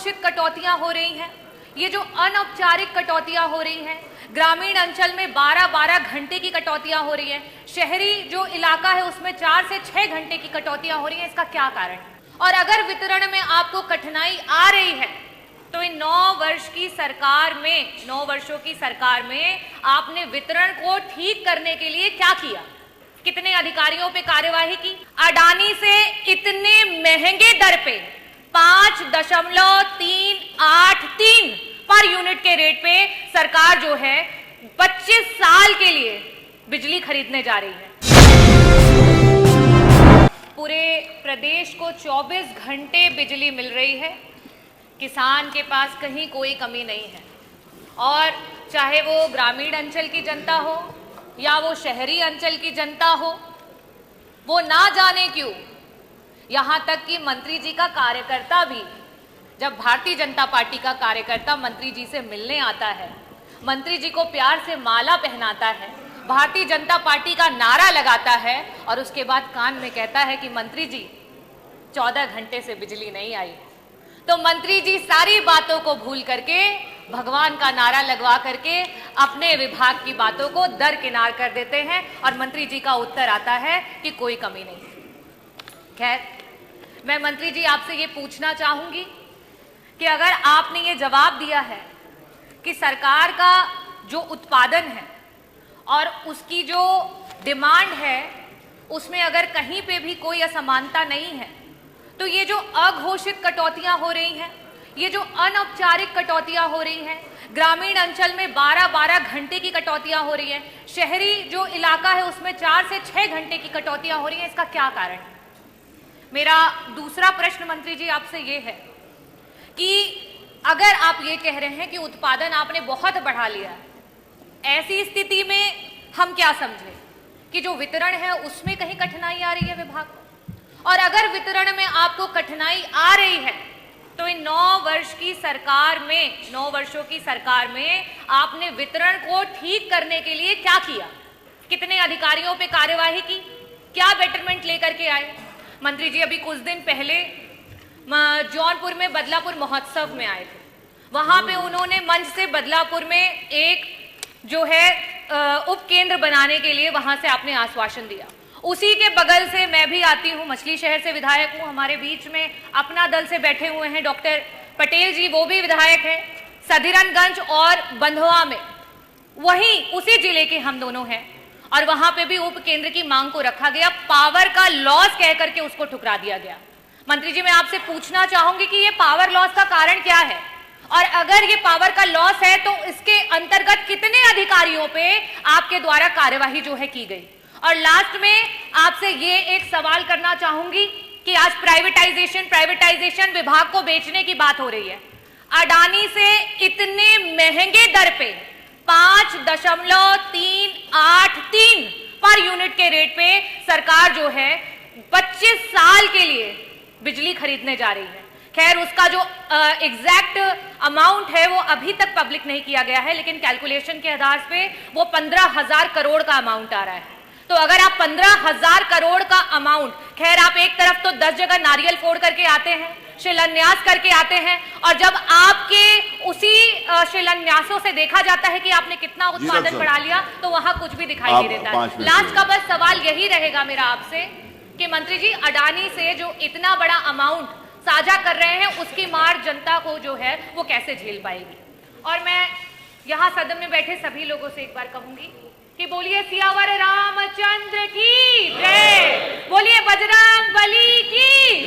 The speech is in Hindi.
अघोषित कटौतियां हो रही हैं, ये जो अनौपचारिक कटौतियां हो रही हैं, ग्रामीण अंचल में 12-12 घंटे की कटौतियां हो रही हैं, शहरी जो इलाका है उसमें 4 से 6 घंटे की कटौतियां हो रही हैं, इसका क्या कारण है? और अगर वितरण में आपको कठिनाई आ रही है तो इन 9 वर्षों की सरकार में आपने वितरण को ठीक करने के लिए क्या किया? कितने अधिकारियों पे कार्यवाही की? अडानी से इतने महंगे दर पे 5.383 पर यूनिट के रेट पे सरकार जो है 25 साल के लिए बिजली खरीदने जा रही है। पूरे प्रदेश को 24 घंटे बिजली मिल रही है, किसान के पास कहीं कोई कमी नहीं है। और चाहे वो ग्रामीण अंचल की जनता हो या वो शहरी अंचल की जनता हो, वो ना जाने क्यों, यहाँ तक कि मंत्री जी का कार्यकर्ता भी, जब भारतीय जनता पार्टी का कार्यकर्ता मंत्री जी से मिलने आता है, मंत्री जी को प्यार से माला पहनाता है, भारतीय जनता पार्टी का नारा लगाता है और उसके बाद कान में कहता है कि मंत्री जी 14 घंटे से बिजली नहीं आई, तो मंत्री जी सारी बातों को भूल करके भगवान का नारा लगवा करके अपने विभाग की बातों को दरकिनार कर देते हैं और मंत्री जी का उत्तर आता है कि कोई कमी नहीं। खैर, मैं मंत्री जी आपसे ये पूछना चाहूंगी कि अगर आपने ये जवाब दिया है कि सरकार का जो उत्पादन है और उसकी जो डिमांड है उसमें अगर कहीं पे भी कोई असमानता नहीं है, तो ये जो अघोषित कटौतियां हो रही हैं, ये जो अनौपचारिक कटौतियां हो रही हैं, ग्रामीण अंचल में 12-12 घंटे की कटौतियां हो रही हैं, शहरी जो इलाका है उसमें 4 से 6 घंटे की कटौतियां हो रही हैं, इसका क्या कारण है? मेरा दूसरा प्रश्न मंत्री जी आपसे ये है कि अगर आप ये कह रहे हैं कि उत्पादन आपने बहुत बढ़ा लिया है, ऐसी स्थिति में हम क्या समझें कि जो वितरण है उसमें कहीं कठिनाई आ रही है विभाग को? और अगर वितरण में आपको कठिनाई आ रही है तो इन 9 वर्षों की सरकार में आपने वितरण को ठीक करने के लिए क्या किया? कितने अधिकारियों पे कार्यवाही की? क्या बेटरमेंट लेकर के आए? मंत्री जी अभी कुछ दिन पहले जौनपुर में बदलापुर महोत्सव में आए थे, वहां पे उन्होंने मंच से बदलापुर में एक जो है उप केंद्र बनाने के लिए वहां से आपने आश्वासन दिया। उसी के बगल से मैं भी आती हूँ, मछली शहर से विधायक हूँ, हमारे बीच में अपना दल से बैठे हुए हैं डॉक्टर पटेल जी, वो भी विधायक हैं, सदीरनगंज और बंधवा में, वहीं उसी जिले के हम दोनों हैं, और वहां पे भी उप केंद्र की मांग को रखा गया, पावर का लॉस कह करके उसको ठुकरा दिया गया। मंत्री जी मैं आपसे पूछना चाहूंगी कि ये पावर लॉस का कारण क्या है, और अगर ये पावर का लॉस है तो इसके अंतर्गत कितने अधिकारियों पे आपके द्वारा कार्यवाही जो है की गई? और लास्ट में आपसे ये एक सवाल करना चाहूंगी कि आज प्राइवेटाइजेशन विभाग को बेचने की बात हो रही है। अडानी से इतने महंगे दर पे 5.383 पर यूनिट के रेट पे सरकार जो है 25 साल के लिए बिजली खरीदने जा रही है। खैर, उसका जो एग्जैक्ट अमाउंट है वो अभी तक पब्लिक नहीं किया गया है, लेकिन कैलकुलेशन के आधार पे वो 15,000 करोड़ का अमाउंट आ रहा है। तो अगर आप 15,000 करोड़ का अमाउंट, खैर आप एक तरफ तो 10 जगह नारियल फोड़ करके आते हैं, शिलान्यास करके आते हैं, और जब आपके उसी शिलान्यासों से देखा जाता है कि आपने कितना उत्पादन बढ़ा लिया, तो वहां कुछ भी दिखाई नहीं देता है। लास्ट का बस सवाल यही रहेगा मेरा आपसे कि मंत्री जी, अडानी से जो इतना बड़ा अमाउंट साझा कर रहे हैं उसकी मार जनता को जो है वो कैसे झेल पाएगी? और मैं यहाँ सदन में बैठे सभी लोगों से एक बार कहूंगी कि बोलिए सियावर रामचंद्र की जय, बोलिए बजरंग बली की।